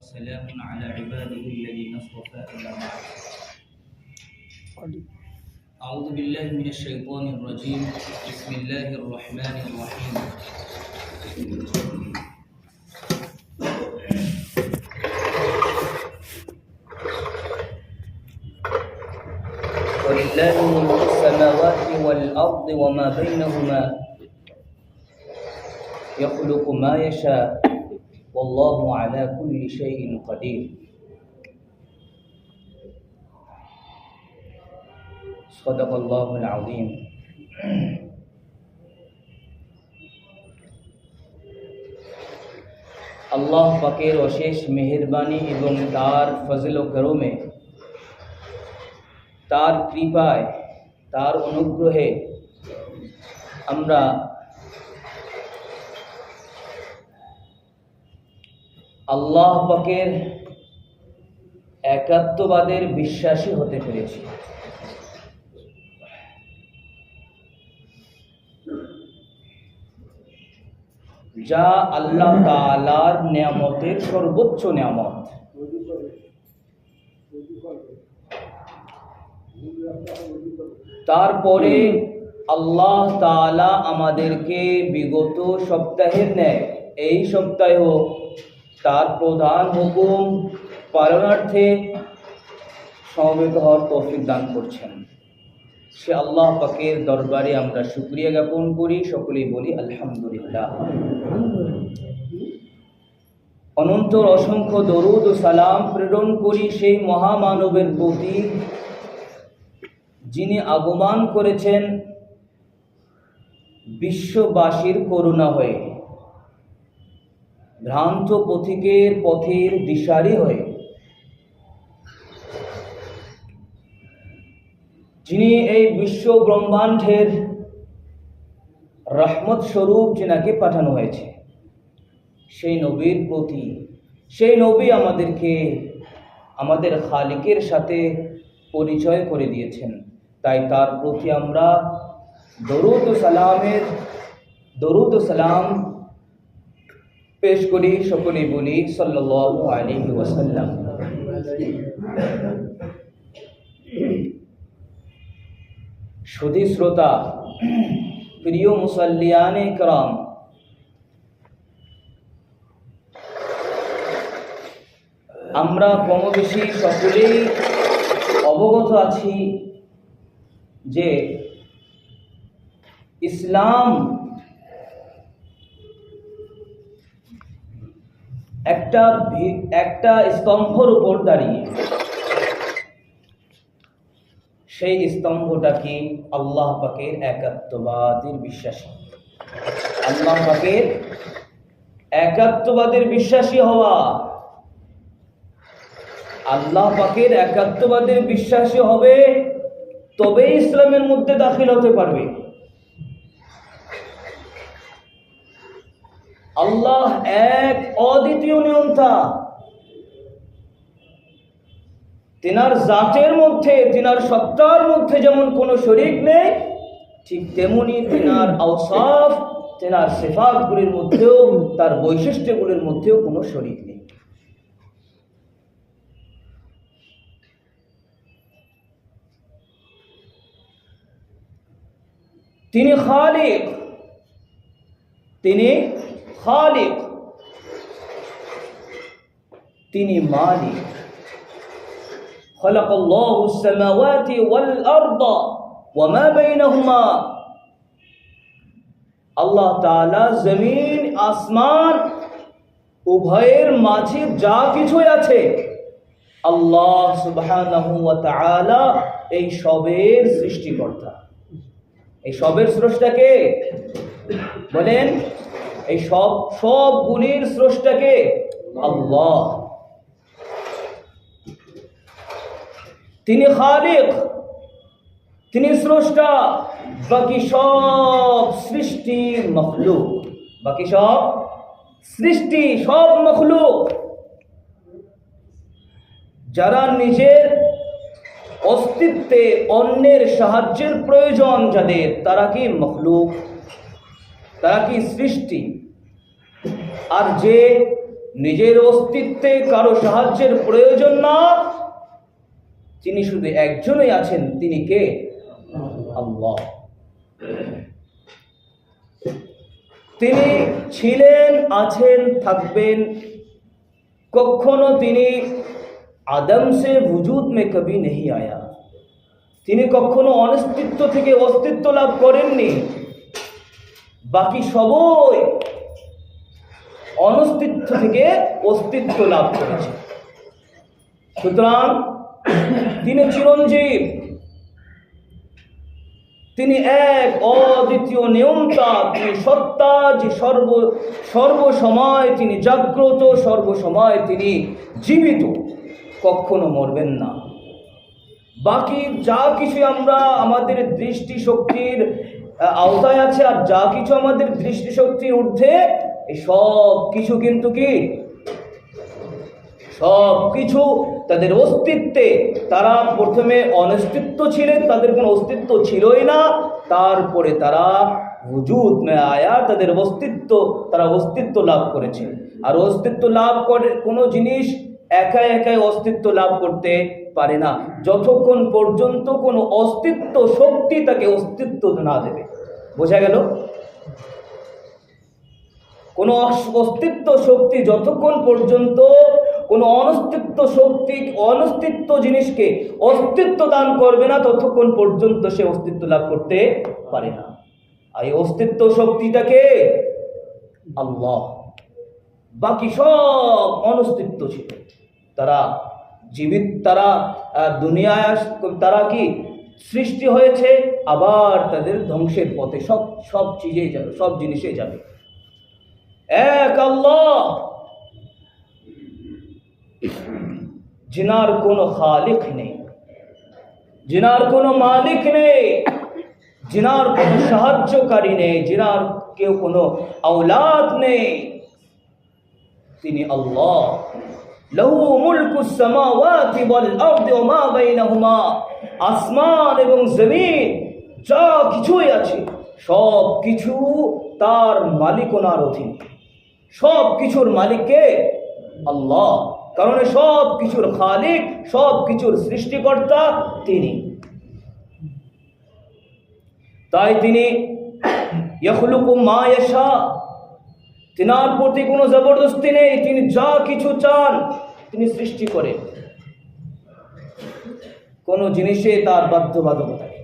وسلام على عباده الذين اصطفى أما بعد. أعوذ بالله من الشيطان الرجيم. بسم الله الرحمن الرحيم. ولله ملك السماوات والأرض وما بينهما يخلق ما يشاء والله على كل شيء قدير. صدق الله العظيم. আল্লাহ পাকের অশেষ মেহেরবানি এবং তার ফজল ও করমে, তার কৃপায়, তার অনুগ্রহে আমরা আল্লাহ পাকের একাত্মবাদের বিশ্বাসী হতে পেরেছি। যা আল্লাহ তাআলার নিয়ামতের সর্বোচ্চ নিয়ামত। তারপরে আল্লাহ তাআলা আমাদেরকে বিগত সপ্তাহের ন্যায় এই সপ্তাহেও তার প্রধান হুকুম পালনার্থে সমবেত হওয়ার তৌফিক দান করছেন। সে আল্লাহ পাকের দরবারে আমরা শুকরিয়া জ্ঞাপন করি, সকলেই বলি আলহামদুলিল্লাহ। অনন্তর অসংখ্য দরুদ ও সালাম প্রেরণ করি সেই মহামানবের প্রতি, যিনি আগমন করেছেন বিশ্ববাসীর করুণা হয়ে, ভ্রান্ত পথিকের পথের দিশারি হয়ে, যিনি এই বিশ্ব ব্রহ্মাণ্ডের রহমত স্বরূপ যিনাকে পাঠানো হয়েছে, সেই নবীর প্রতি, সেই নবী আমাদেরকে আমাদের খালিকের সাথে পরিচয় করে দিয়েছেন। তাই তার প্রতি আমরা দরুদ ও সালাম পেশ করি, সকলেই বলি সাল্লাল্লাহু আলাইহি ওয়াসাল্লাম। সুধী শ্রোতা, প্রিয় মুসাল্লিয়ানে کرام, আমরা কমবেশি সকলেই অবগত আছি যে ইসলাম একটা স্তম্ভের উপর দাঁড়িয়ে। সেই স্তম্ভটা কি? আল্লাহ পাকের একাত্মবাদের বিশ্বাসী। আল্লাহ পাকের একাত্মবাদের বিশ্বাসী হওয়া। আল্লাহ পাকের একাত্মবাদের বিশ্বাসী হবে তবে ইসলামের মধ্যে দাখিল হতে পারবে। আল্লাহ এক, অদ্বিতীয় নিয়ন্তা। তিনার জাতের মধ্যে, তিনার সত্তার মধ্যে যেমন কোনো শরীক নেই, ঠিক তেমনি তিনার আওসাফ, তিনার সিফাতগুলির মধ্যেও, তার বৈশিষ্ট্যগুলির মধ্যেও কোনো শরীক নেই। তিনি খালিক, তিনি খালিক, তিনি মালিক। خلق الله السماوات والأرض وما بينهما। আল্লাহ তাআলা জমিন আসমান উভয়ের মাঝে যা কিছু আছে, আল্লাহ সুবহানাহু ওয়া তাআলা এই সবের সৃষ্টিকর্তা। এই সবের স্রষ্টা কে? বলেন, এই সবগুলির স্রষ্টা কে? আল্লাহ। তিনি খালিক, তিনি স্রষ্টা। বাকি সব সৃষ্টির মখলুক, বাকি সব সৃষ্টি, সব মখলুক, যারা নিজের অস্তিত্বে অন্যের সাহায্যের প্রয়োজন যাদের, তারা কি মখলুক, তারা কি সৃষ্টি। আর যে নিজের অস্তিত্বে কারো সাহায্যের প্রয়োজন না, তিনি শুধু একজনই আছেন, তিনি কে? আল্লাহ। তিনি ছিলেন, আছেন, থাকবেন। কখনো তিনি আদম সে वजूद में कभी नहीं आया, তিনি কখনো অনস্তিত্ব থেকে অস্তিত্ব লাভ করেননি। বাকি সবাই অনস্তিত্ব থেকে অস্তিত্ব লাভ করেছে। সুতরাং তিনি চিরঞ্জীব, তিনি এক অদ্বিতীয় নিয়ন্তা, তিনি সত্তা, যে সর্বসময় তিনি জাগ্রত, সর্বসময় তিনি জীবিত, কখনো মরবেন না। বাকি যা কিছু আমরা আমাদের দৃষ্টিশক্তির আওতায় আছে আর যা কিছু আমাদের দৃষ্টিশক্তির ঊর্ধ্বে, এই সব কিছু কিন্তু কি, সব কিছু তাদের অস্তিত্বে, তারা প্রথমে অনস্তিত্ব ছিলেন, তাদের কোনো অস্তিত্ব ছিলই না, তারপরে তারা वजूद में आया, তাদের অস্তিত্ব, তারা অস্তিত্ব লাভ করেছে। আর অস্তিত্ব লাভ করে কোনো জিনিস একা একাই অস্তিত্ব লাভ করতে পারে না, যতক্ষণ পর্যন্ত কোনো অস্তিত্ব শক্তি তাকে অস্তিত্ব না দেবে। বোঝা গেল? কোনো অস্তিত্ব শক্তি যতক্ষণ পর্যন্ত কোনো অনস্তিত্ব শক্তি, অনস্তিত্ব জিনিসকে অস্তিত্ব দান করবে না, ততক্ষণ পর্যন্ত সে অস্তিত্ব লাভ করতে পারে না। আর এই অস্তিত্ব শক্তিটাকে আল্লাহ। বাকি সব অনস্তিত্ব ছিল, তারা জীবিত, তারা দুনিয়ায়, তারা কি সৃষ্টি হয়েছে, আবার তাদের ধ্বংসের পথে সব চিজেই যাবে, সব জিনিসে যাবে। এক আল্লাহ, जिनार कोनो खालिक নেই, जिनार কোনো মালিক নেই, जिनार কোনো সাহায্যকারী নেই, जिनार কেউ কোনো আওলাদ নেই, তিনি আল্লাহ। লাহু মুলকুস সামাওয়াতি ওয়াল আরদি ওয়া মা বাইনাহুমা, আসমান এবং জমিন যা কিছুই আছে সব কিছু তার মালিকানার অধীন। সব কিছুর মালিক কে? আল্লাহ। কারণ সব কিছুর খালিক, সব কিছুর সৃষ্টিকর্তা তিনি। তাই তিনি ইয়াখলুকু মা ইয়াশা, তিনার প্রতি কোনো জবরদস্তি নেই, তিনি যা কিছু চান তিনি সৃষ্টি করেন। কোনো জিনিসে তার বাধ্যবাধকতা নেই,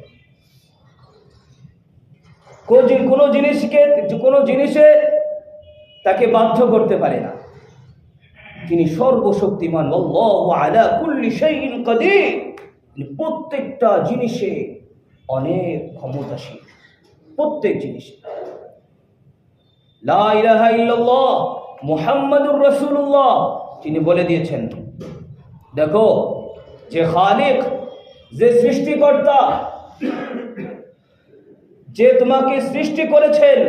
কোনো জিনিসে তাকে বাধ্য করতে পারে না। তিনি সর্বশক্তিমান, আল্লাহু আলা কুল্লি শাইইন কাদির, প্রত্যেকটা জিনিসে অনেক ক্ষমতাশীল, প্রত্যেক জিনিসে। লা ইলাহা ইল্লাল্লাহ মুহাম্মাদুর রাসূলুল্লাহ, তিনি বলে দিয়েছেন, দেখো যে খালিক, যে সৃষ্টিকর্তা, যে তোমাকে সৃষ্টি করেছেন,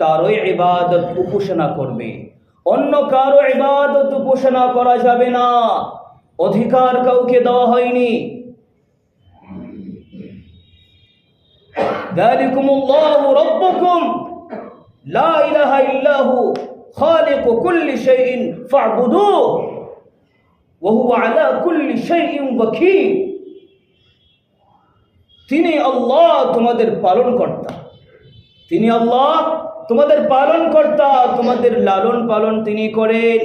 তারই ইবাদত উপাসনা করবে, অন্য কারো ইবাদত উপাসনা করা যাবে না, অধিকার কাউকে দেওয়া হয়নি। যালিকুমুল্লাহু রাব্বুকুম লা ইলাহা ইল্লাহু খালিকু কুল্লি শাইইন ফা'বুদুহু ওয়া হুয়া আলা কুল্লি শাইইন ওয়াকিল। তিনি আল্লাহ তোমাদের পালনকর্তা, তিনি আল্লাহ তোমাদের পালনকর্তা, তোমাদের লালন পালন তিনি করেন।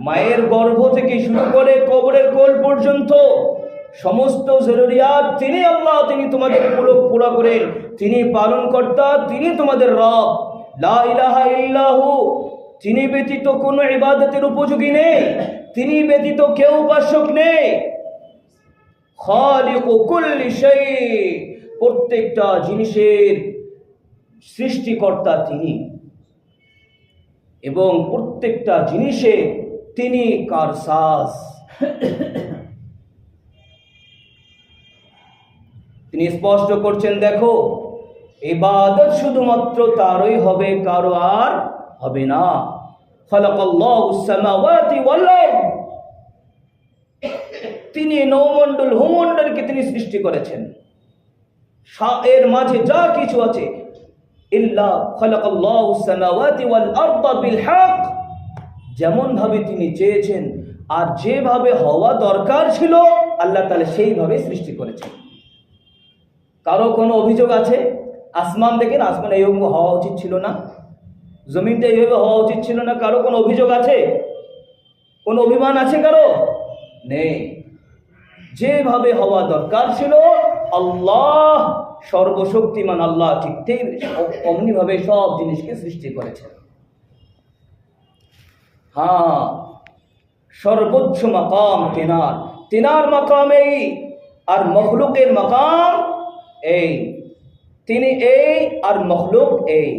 মায়ের গর্ভ থেকে শুরু করে কবরের কোল পর্যন্ত সমস্ত জরুরিয়াত তিনি আল্লাহ, তিনি তোমাদের পুরো করেন, তিনি পালনকর্তা, তিনি তোমাদের রব। লা ইলাহা ইল্লাহু, তিনি ব্যতীত কোনো ইবাদতের উপযোগী নেই, তিনি ব্যতীত কেউ উপাসক নেই। খালিকু কুল্লি শাই, প্রত্যেকটা জিনিসের সৃষ্টিকর্তা তিনি, এবং প্রত্যেকটা জিনিসে তিনি কারসাজ। তিনি স্পষ্ট করছেন, দেখো ইবাদত শুধুমাত্র তারই হবে, কারো আর হবে না। খালাকাল্লাহুস সামাওয়াতি ওয়াল আরদ, তিনি নৌমণ্ডল ভূমণ্ডলকে তিনি সৃষ্টি করেছেন, এর মাঝে যা কিছু আছে ইল্লা খালাকাল্লাহুস সামাওয়াতি ওয়াল আরদা বিল হক, যেমন ভাবে তিনি চেয়েছেন আর যেভাবে হওয়া দরকার ছিল আল্লাহ তাআলা সেইভাবে সৃষ্টি করেছেন। কারো কোনো অভিযোগ আছে? আসমান দেখেন, আসমান এইভাবে হওয়া উচিত ছিল না, জমিনটা এইভাবে হওয়া উচিত ছিল না, কারো কোনো অভিযোগ আছে? কোনো অভিমান আছে কারো? নেই। যেভাবে হওয়া দরকার ছিল আল্লাহ, সর্বশক্তিমান আল্লাহ ঠিক অমনিভাবে সব জিনিসকে সৃষ্টি করেছেন। হ্যাঁ, সর্বোচ্চ মাকাম তিনার মাকাম এই, আর মখলুকের মাকাম এই। তিনি এই আর মখলুক এই।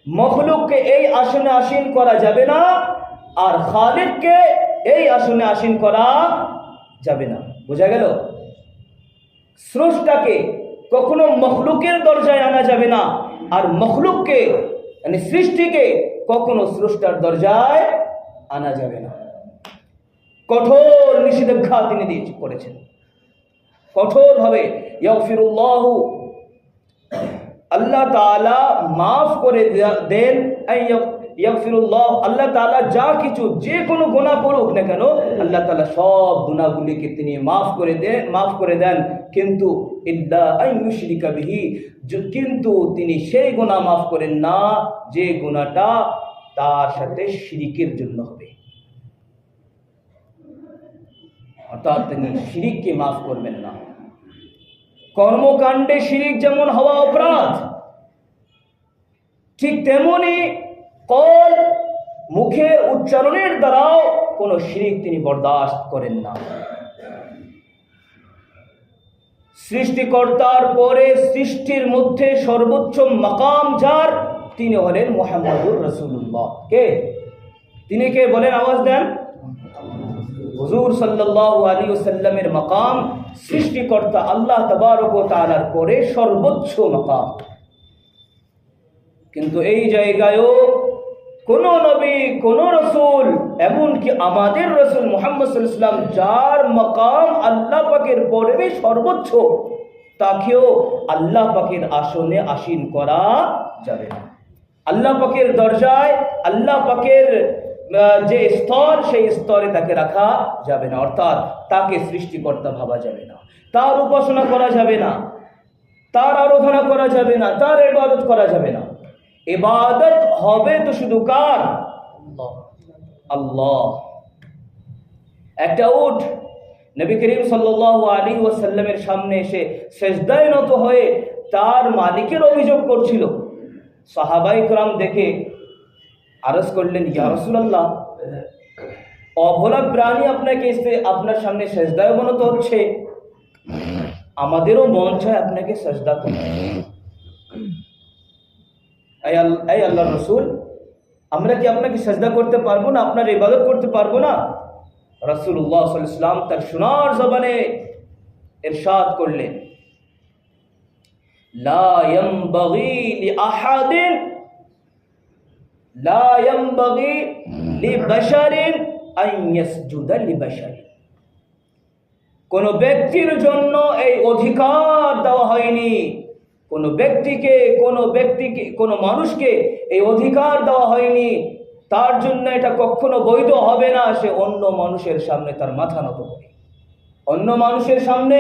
মখলুককে এই আসনে আসীন করা যাবে না, আর খালিককে এই আসনে আসীন করা যাবে না। বোঝা গেল? স্রষ্টাকে কখনো মখলুকের দরজায় আনা যাবে না, আর মখলুককে মানে সৃষ্টিকে কখনো স্রষ্টার দরজায় আনা যাবে না। কঠোর নিষেধাজ্ঞা তিনি করেছেন, কঠোরভাবে। ইয়াগফিরুল্লাহু, আল্লাহ তাআলা মাফ করে দেন। ইয়াগফিরুল্লাহ, আল্লাহ তাআলা যা কিছু যে কোনো গুনাহ করুক না কেন আল্লাহ তাআলা সব গুনাহগুলিকে তিনি মাফ করে দেন। কিন্তু ইল্লা আইয়ুশরিকা বিহি, কিন্তু তিনি সেই গুনাহ মাফ করেন না যে গুনাহটা তার সাথে শিরিকের জন্য হবে। অর্থাৎ তিনি শিরিককে মাফ করবেন না। কর্মকাণ্ডে শিরিক যেমন হওয়া অপরাধ, ঠিক তেমনি কল মুখের উচ্চারণের দ্বারাও কোনো শিরিক তিনি বরদাস্ত করেন না। সৃষ্টিকর্তার পরে সৃষ্টির মধ্যে সর্বোচ্চ মাকাম যার, তিনি হলেন মুহাম্মদুর রাসূলুল্লাহ। কে? তিনি কে বলেন? আওয়াজ দেন। হুজুর সাল্লাল্লাহু আলাইহি ওয়াসাল্লামের মাকাম সৃষ্টিকর্তা আল্লাহ তাবারক ওয়া তাআলার পরে সর্বোচ্চ মাকাম। কিন্তু এই জায়গায়ও কোন নবী, কোন রাসূল, এমনকি আমাদের রাসূল মুহাম্মদ সাল্লাল্লাহু আলাইহি ওয়াসাল্লাম যার মাকাম আল্লাহ পাকের পরে সর্বোচ্চ, তাকেও আল্লাহ পাকের আসনে আসীন করা যাবে না। আল্লাহ পাকের দরজায়, আল্লাহ পাকের যে স্তর, সেই স্তরে তাকে রাখা যাবে না। অর্থাৎ তাকে সৃষ্টিকর্তা ভাবা যাবে না, তার উপাসনা করা যাবে না, তার আরাধনা করা যাবে না, তার ইবাদত করা যাবে না। ইবাদত হবে তো শুধু কার? আল্লাহ। একটা উট নবী করিম সাল্লাল্লাহু আলাইহি ওয়াসাল্লামের সামনে এসে সিজদায় নত হয়ে তার মালিকের অভিযোগ করছিল। সাহাবায়ে কেরাম দেখে আরজ করলেন, ইয়া রাসূলুল্লাহ, অভোলা প্রাণী আপনার সামনে সিজদায় অবনত হচ্ছে, আমাদেরও মন চায় আপনাকে সিজদা করতে। এই আল্লাহর রাসূল, আমরা কি আপনাকে সিজদা করতে পারবো না? আপনার ইবাদত করতে পারবো না? রাসূলুল্লাহ সাল্লাল্লাহু আলাইহি ওয়াসাল্লাম তার সোনার জবানে ইরশাদ করলেন, লা ইয়ানবাগি লিআহাদিন, লা ইয়ানবাগি লিবাশারিন আন ইয়াসজুদা লিবাশারিন। কোন ব্যক্তির জন্য এই অধিকার দেওয়া হয়নি, কোন মানুষকে এই অধিকার দেওয়া হয়নি, তার জন্য এটা কখনো বৈধ হবে না সে অন্য মানুষের সামনে তার মাথা নত করে, অন্য মানুষের সামনে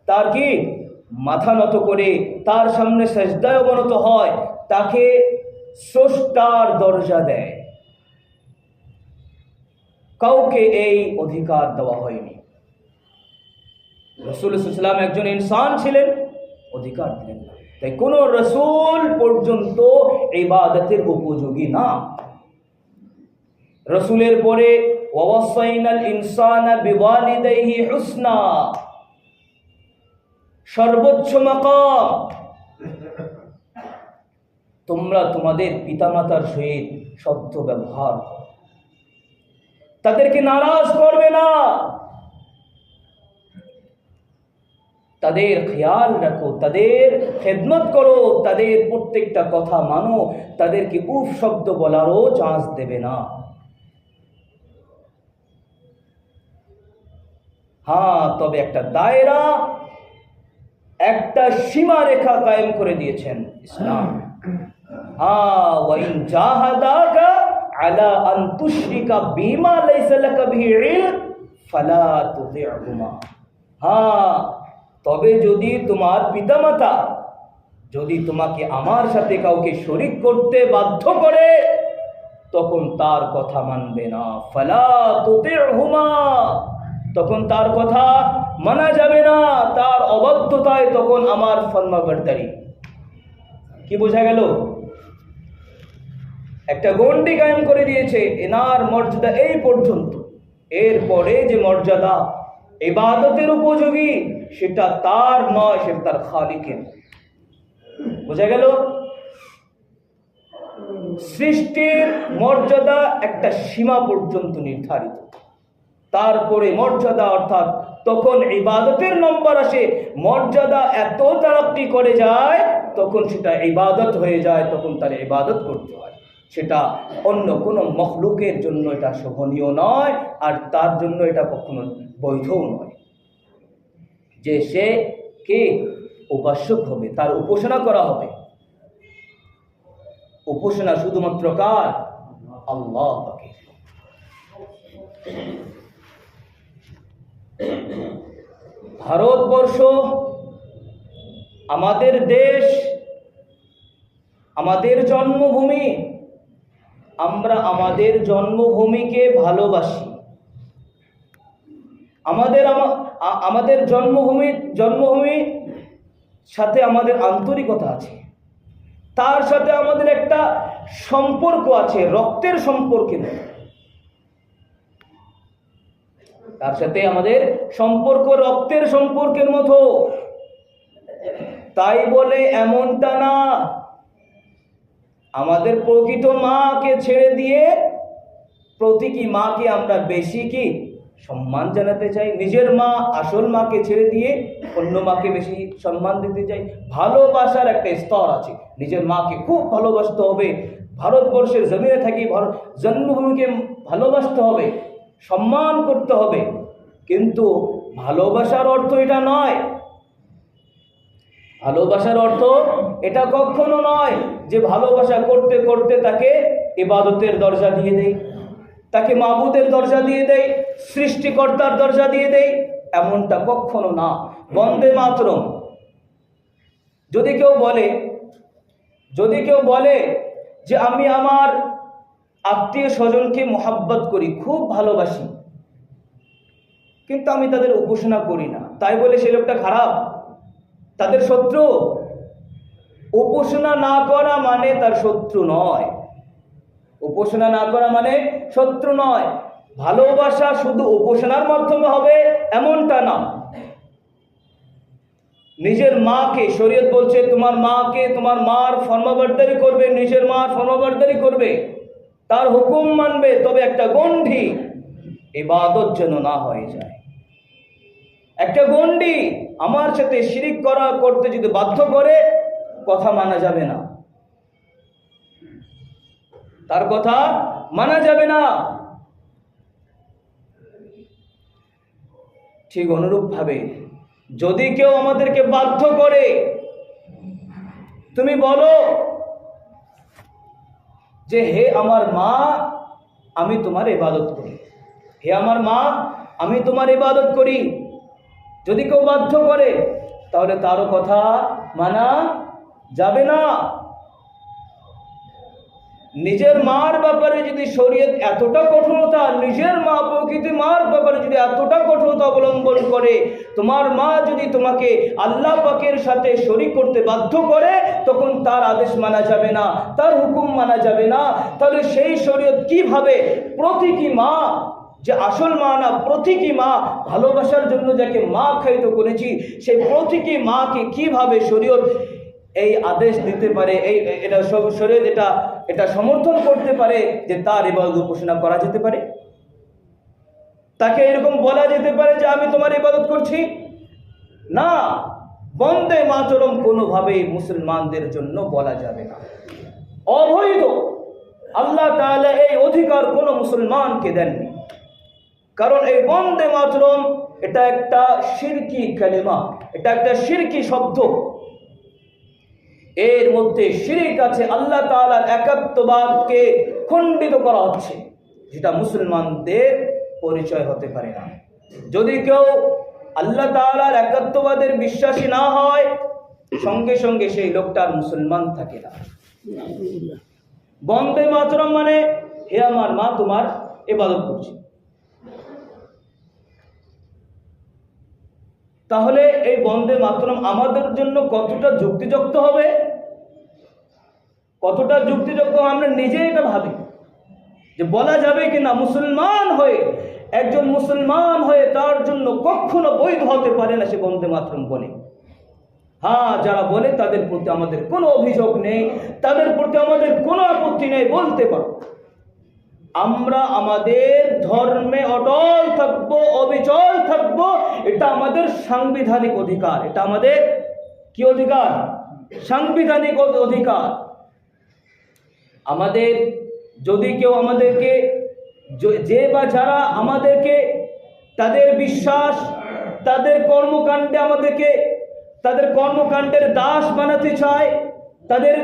তার কি মাথা নত করে তার সামনে সিজদায় অবনত হয়, তাকে স্রষ্টার দরজা দেয়। কাউকে এই অধিকার দেওয়া হয়নি। রাসূল সাল্লাল্লাহু আলাইহি ওয়াসাল্লাম একজন ইনসান ছিলেন, অধিকার দিলেন না। তাই কোন রাসূল পর্যন্ত ইবাদতের উপযোগী না। রাসূলের পরে ওয়াসাইনাল ইনসানা বিওয়ালিদাইহি হুসনা, সর্বোচ্চ মাকাম। তোমরা তোমাদের পিতামাতার সহিত সদ্য ব্যবহার করো, তাদেরকে নারাজ করবে না, তাদের খেয়াল রাখো, তাদের খেদমত করো, তাদের প্রত্যেকটা কথা মানো, তাদেরকে উফ শব্দ বলারও চান্স দেবে না। হ্যাঁ, তবে একটা দায়রা, একটা সীমারেখা কায়েম করে দিয়েছেন ইসলাম। ওয়া ইন জাহাদাকা আলা আন তুশরিকা বিমা লাইসা লাকা বিহি ইলম ফালা তুতি'হুমা। তবে যদি তোমার পিতামাতা যদি তোমাকে আমার সাথে কাউকে শরীক করতে বাধ্য করে তখন তার কথা মানবে না। ফালা তুতি'হুমা, তখন তার কথা মানা যাবে না, তার অবাধ্যতায় তখন আমার ফরমাবরদারি। কি বোঝা গেল? একটা গণ্ডি কায়েম করে দিয়েছে, এনার মর্যাদা এই পর্যন্ত, এরপরে যে মর্যাদা ইবাদতের উপযোগী সেটা তার নয়, সেটা তার খালিকের। বোঝা গেল? সৃষ্টির মর্যাদা একটা সীমা পর্যন্ত নির্ধারিত, তারপরে মর্যাদা, অর্থাৎ তখন ইবাদতের নম্বর আসে, মর্যাদা এত তারাক্কি করে যায় তখন সেটা ইবাদত হয়ে যায়, তখন তার ইবাদত করতে হয়। সেটা অন্য কোনো মখলুকের জন্য এটা শোভনীয় নয়, আর তার জন্য এটা কখনো বৈধও নয় যে সে কে উপাস্যক হবে, তার উপাসনা করা হবে। উপাসনা শুধুমাত্র কার? আল্লাহ পাকের। ভারতবর্ষ আমাদের দেশ, আমাদের জন্মভূমি, আমরা আমাদের জন্মভূমিকে ভালোবাসি। আমাদের জন্মভূমির সাথে আমাদের আন্তরিকতা আছে, তার সাথে আমাদের একটা সম্পর্ক আছে, রক্তের সম্পর্কের মতো। তার সাথে আমাদের সম্পর্ক রক্তের সম্পর্কের মতো। তাই বলে এমনটা না আমাদের প্রকৃত মাকে ছেড়ে দিয়ে প্রতীকী মাকে আমরা বেশি কি সম্মান জানাতে চাই, নিজের মা আসল মাকে ছেড়ে দিয়ে অন্য মাকে বেশি সম্মান দিতে চাই। ভালোবাসার একটা স্তর আছে, নিজের মাকে খুব ভালোবাসতে হবে, ভারতবর্ষের জমিনে থাকি জন্মভূমিকে ভালোবাসতে হবে, সম্মান করতে হবে, কিন্তু ভালোবাসার অর্থ এটা নয়। ভালোবাসার অর্থ এটা কখনো নয় যে ভালোবাসা করতে করতে তাকে ইবাদতের দরজা দিয়ে দেই, তাকে মাবুদের দরজা দিয়ে দেই, সৃষ্টিকর্তার দরজা দিয়ে দেই, এমনটা কখনো না। বন্দে মাতরম যদি কেউ বলে যে আমি আমার আত্মীয় স্বজনকে মোহাব্বত করি, খুব ভালোবাসি, কিন্তু আমি তাদের উপাসনা করি না, তাই বলে সে লোকটা খারাপ, তাদের শত্রু? উপাসনা না করা মানে তার শত্রু নয়। উপাসনা না করা মানে শত্রু নয়। ভালোবাসা শুধু উপাসনার মাধ্যমে হবে এমনটা না। নিজের মাকে শরীয়ত বলছে তোমার মাকে, তোমার মার ফরমাবরদারি করবে, নিজের মার ফরমাবরদারি করবে, তার হুকুম মানবে, তবে একটা গণ্ডি ইবাদত যেন না হয়ে যায়। একটা গণ্ডি আমার সাথে শিরিক করতে যদি বাধ্য করে, কথা মানা যাবে না, তার কথা মানা যাবে না। ঠিক অনুরূপভাবে যদি কেউ আমাদেরকে বাধ্য করে, তুমি বলো যে হে আমার মা আমি তোমার ইবাদত করি, হে আমার মা আমি তোমার ইবাদত করি, যদি কেউ বাধ্য করে তাহলে তারও কথা মানা যাবে না। নিজের মার ব্যাপারে যদি শরীয়ত এতটা কঠোরতা, নিজের মা প্রকৃতি মার ব্যাপারে যদি এতটা কঠোরতা অবলম্বন করে, তোমার মা যদি তোমাকে আল্লাহ পাকের সাথে শরীক করতে বাধ্য করে, তখন তার আদেশ মানা যাবে না, তার হুকুম মানা যাবে না। তাহলে সেই শরীয়ত কিভাবে প্রতীকী মা, যে আসল মা না, প্রতীকী মা, ভালোবাসার জন্য যাকে মা আখ্যায়িত করেছি, সেই প্রতীকী মাকে কিভাবে শরীয়ত এই আদেশ দিতে পারে, এটা শরীয়ত এটা সমর্থন করতে পারে যে তার ইবাদত উপাসনা করা যেতে পারে? তাকে এরকম বলা যেতে পারে যে আমি তোমার ইবাদত করছি? না, বন্দে মাতরম কোনোভাবেই মুসলমানদের জন্য বলা যাবে না, অবৈধ। আল্লাহ তাআলা এই অধিকার কোনো মুসলমানকে দেননি, কারণ এই বন্দে মাতরম এটা একটা শিরকি কালিমা, এটা একটা শিরকি শব্দ। এর মধ্যে শিরক আছে, আল্লাহ তাআলার একাত্মবাদকে খণ্ডিত করা হচ্ছে, যেটা মুসলমানদের পরিচয় হতে পারে না। যদি কেউ আল্লাহ তাআলার একাত্মবাদের বিশ্বাসী না হয়, সঙ্গে সঙ্গে সেই লোকটার মুসলমান থাকে না। বন্দে মাতরম মানে হে আমার মা তোমার ইবাদত করছি। তাহলে এই বন্দে মাতরম আমাদের জন্য কতটা যুক্তিযুক্ত হবে, কতটা যুক্তিযুক্ত আমরা নিজে এটা ভাবি যে বলা যাবে কিনা মুসলমান হয়ে, একজন মুসলমান হয়ে তার জন্য কখনো বৈধ হতে পারে না সে বন্দে মাতরম বলে। হ্যাঁ, যারা বলে তাদের প্রতি আমাদের কোনো অভিযোগ নেই, তাদের প্রতি আমাদের কোনো আপত্তি নেই, বলতে পারো। আমরা আমাদের ধর্মে অটল থাকবো, অবিচল থাকবো, এটা আমাদের সাংবিধানিক অধিকার। এটা আমাদের কি অধিকার? সাংবিধানিক অধিকার। আমাদের যদি কেউ আমাদেরকে, যে বা যারা আমাদেরকে তাদের বিশ্বাস, তাদের কর্মকাণ্ডে আমাদেরকে, তাদের কর্মকাণ্ডের দাস বানাতে চায়, তাদের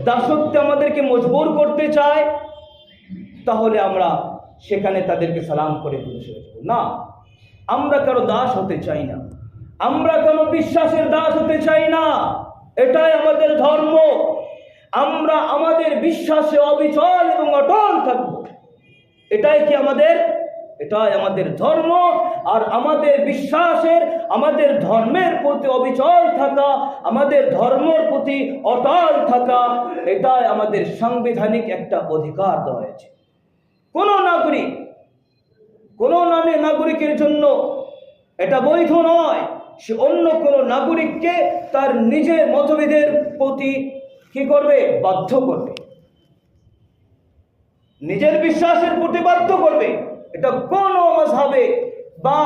দাসত্বে আমাদেরকে মজবুর করতে চায়, তাহলে আমরা সেখানে তাদেরকে সালাম করে দূরে সরে যাব না। আমরা কারো দাস হতে চাই না, আমরা কারো বিশ্বাসের দাস হতে চাই না। এটাই আমাদের ধর্ম। আমরা আমাদের বিশ্বাসে অবিচল এবং অটল থাকব। এটাই কি আমাদের, এটাই আমাদের ধর্ম। আর আমাদের বিশ্বাসের, আমাদের ধর্মের প্রতি অবিচল থাকা, আমাদের ধর্মের প্রতি অটল থাকা, এটাই আমাদের সাংবিধানিক একটা অধিকার দেওয়া হয়েছে। কোন নাগরিক, কোন নাগরিকের জন্য এটা বৈধ নয় সে অন্য কোন নাগরিককে তার নিজের মতভেদের প্রতি কি করবে? বাধ্য করবে, নিজের বিশ্বাসের প্রতি বাধ্য করবে। এটা কোন মাযহাবে বা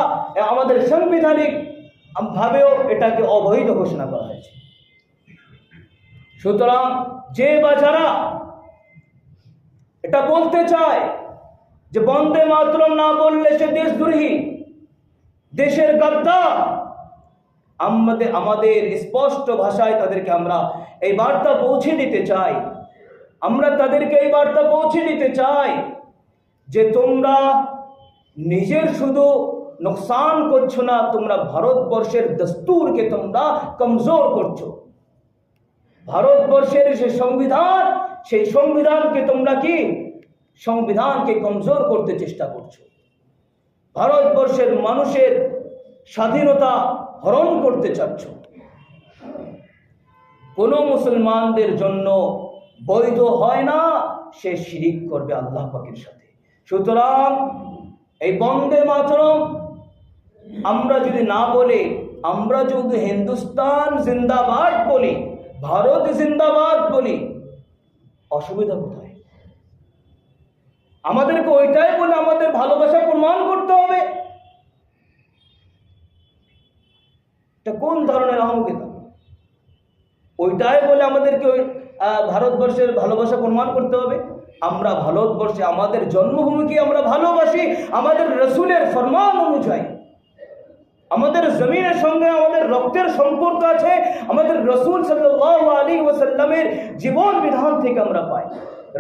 আমাদের সাংবিধানিক ভাবেও এটাকে অবৈধ ঘোষণা করা হয়েছে। সুতরাং যে বা যারা এটা বলতে চায় যে বন্দে মাতরম না বললে সে দেশদ্রোহী, দেশের গাদ্দার, আমাদের স্পষ্ট ভাষায় তাদেরকে আমরা এই বার্তা পৌঁছে দিতে চাই। আমরা তাদেরকে এই বার্তা পৌঁছে দিতে চাই যে তোমরা নিজের শুধু নুকসান করছো না, তোমরা ভারতবর্ষের দস্তুরকে তোমরা কমজোর করছো। ভারতবর্ষের যে সংবিধান, সেই সংবিধানকে তোমরা কি, সংবিধানকে কমজোর করতে চেষ্টা করছো। ভারতবর্ষের মানুষের স্বাধীনতা হরণ করতে চাচ্ছ। কোন মুসলমানদের জন্য বৈধ হয় না সে শিরিক করবে আল্লাহ পাকের সাথে। সুতরাং এই বন্দে মাতরম আমরা যদি না বলে, আমরা যদি হিন্দুস্তান জিন্দাবাদ বলি, ভারত জিন্দাবাদ বলি, অসুবিধা কোথায়? আমাদেরকে ওইটাই বলে আমাদের ভালোবাসা প্রমাণ করতে হবে। এটা কোন ধরনের অহংকার? ওইটাই বলে আমাদেরকে ভারতবর্ষের ভালোবাসা প্রমাণ করতে হবে? আমরা ভারতবর্ষে আমাদের জন্মভূমিকে আমরা ভালোবাসি আমাদের রসুলের ফরমান অনুযায়ী। আমাদের জমিনের সঙ্গে আমাদের রক্তের সম্পর্ক আছে, আমাদের রসুল সাল্লাল্লাহু আলাইহি ওয়াসাল্লামের জীবন বিধান থেকে আমরা পাই।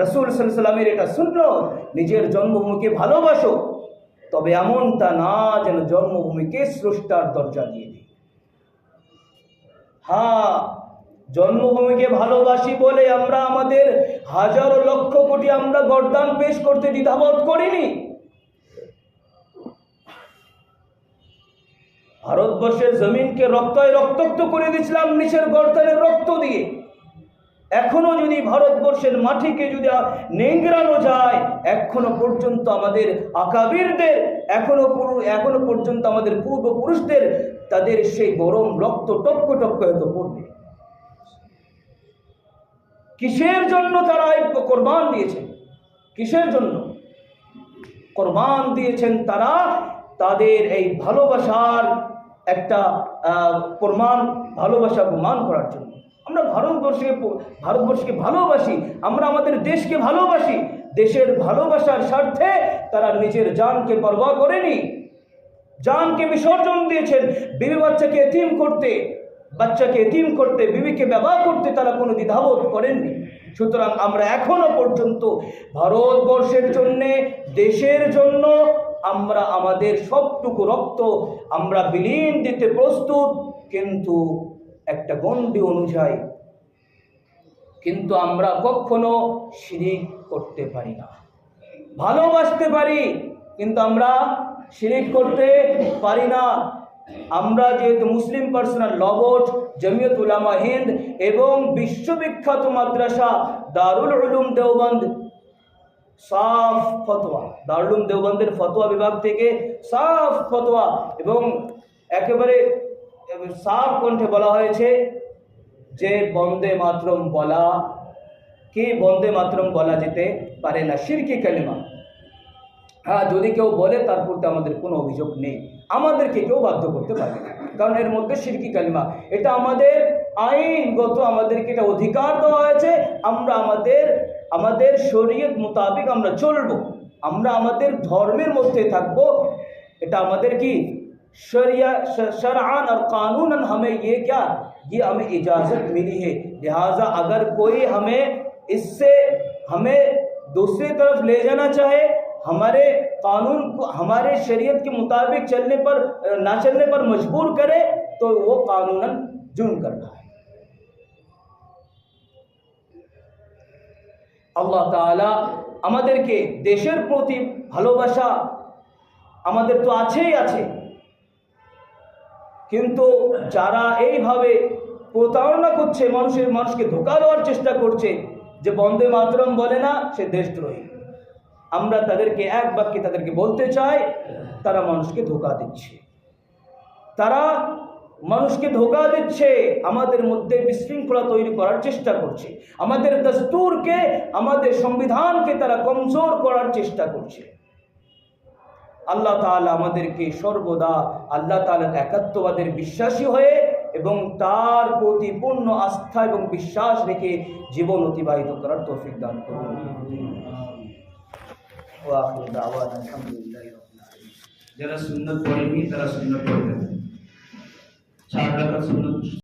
রসুল সাল্লাল্লাহু আলাইহি ওয়াসাল্লামের এটা শুনলো, নিজের জন্মভূমিকে ভালোবাসো, তবে এমনটা না যেন জন্মভূমিকে স্রষ্টার দরজা দিয়ে দিই। হ্যাঁ, জন্মভূমিকে ভালোবাসি বলে আমরা আমাদের হাজারো লক্ষ কোটি আমরা গর্দান পেশ করতে দ্বিধাবোধ করিনি। ভারতবর্ষের জমিনকে রক্তায় রক্তাক্ত করে দিয়েছিলাম নিচের গর্দানের রক্ত দিয়ে। এখনো যদি ভারতবর্ষের মাটিকে যদি নেংড়ানো যায়, এখনো পর্যন্ত আমাদের আকাবিরদের, এখনো পর্যন্ত আমাদের পূর্বপুরুষদের তাদের সেই গরম রক্ত টপকে টপকে হয়তো পড়বে। কিসের জন্য তারা কোরবান দিয়েছেন? কিসের জন্য কোরবান দিয়েছেন? তারা তাদের এই ভালোবাসার একটা প্রমাণ, ভালোবাসা প্রমাণ করার জন্য। আমরা ভারতবর্ষকে ভালোবাসি, আমরা আমাদের দেশকে ভালোবাসি। দেশের ভালোবাসার স্বার্থে তারা নিজের জানকে পরোয়া করেনি, জানকে বিসর্জন দিয়েছেন বিবি বাচ্চাকে এতিম করতে, বাচ্চাকে এতিম করতে, বিবিকে বিবাহ করতে তারা কোনো দ্বিধাবোধ করেননি। সুতরাং আমরা এখনো পর্যন্ত ভারতবর্ষের জন্যে, দেশের জন্য আমরা আমাদের সবটুকু রক্ত আমরা বিলীন দিতে প্রস্তুত, কিন্তু একটা গণ্ডি অনুযায়ী। কিন্তু আমরা কখনো শিরিক করতে পারি না। ভালোবাসতে পারি, কিন্তু আমরা শিরিক করতে পারি না। আমরা যেহেতু মুসলিম পার্সোনাল ল বোর্ড, জমিয়ত উলামা হিন্দ এবং বিশ্ববিখ্যাত মাদ্রাসা দারুল উলুম দেওবন্দ সাফ ফতোয়া, দারুল উলুম দেওবন্দের ফতোয়া বিভাগ থেকে সাফ ফতোয়া এবং একেবারে সাফ কণ্ঠে বলা হয়েছে যে বন্দে মাতরম বলা কি, বন্দে মাতরম বলা যেতে পারে না, শিরকি কালিমা। হ্যাঁ, যদি কেউ বলে তার প্রতি আমাদের কোনো অভিযোগ নেই, আমাদেরকে কেউ বাধ্য করতে পারে না, কারণ এর মধ্যে শিরকি কালিমা। এটা আমাদের আইনগত, আমাদেরকে এটা অধিকার দেওয়া হয়েছে। আমরা আমাদের শরীয়ত মোতাবেক আমরা চলবো, আমরা আমাদের ধর্মের মধ্যে থাকবো। এটা আমাদের কি शरिया शरआन और कानूनन हमें ये हमें इजाज़त मिली है। लिहाजा अगर कोई हमें दूसरी तरफ ले जाना चाहे, हमारे कानून को, हमारे शरीयत के मुताबिक ना चलने पर मजबूर करे, तो वो कानूनन जुर्म कर रहा है। আল্লাহ তাআলা আমাদেরকে দেশের প্রতি ভালোবাসা আমাদের তো আছেই আছে, কিন্তু যারা এইভাবে প্রতারণা করছে, মানুষকে ধোঁকা দেওয়ার চেষ্টা করছে, যে বন্দে মাতরম বলে না সে দেশদ্রোহী, আমরা তাদেরকে এক বাক্যে তাদেরকে বলতে চাই, তারা মানুষকে ধোঁকা দিচ্ছে। তারা মানুষকে ধোঁকা দিচ্ছে, আমাদের মধ্যে বিশৃঙ্খলা তৈরি করার চেষ্টা করছে, আমাদের দস্তুরকে, আমাদের সংবিধানকে তারা কমজোর করার চেষ্টা করছে। আল্লাহ তাআলা আমাদেরকে সর্বদা আল্লাহ তাআলার একাত্মবাদের বিশ্বাসী হয়ে এবং তার প্রতি পূর্ণ আস্থা এবং বিশ্বাস রেখে জীবন অতিবাহিত করার তৌফিক দান করুন। ওয়া আখিরু দাওয়ানা আলহামদুলিল্লাহি রাব্বিল আলামিন। যারা সুন্নাত পড়েননি তারা সুন্নাত পড়বেন। 4 রাকাত সুন্নাত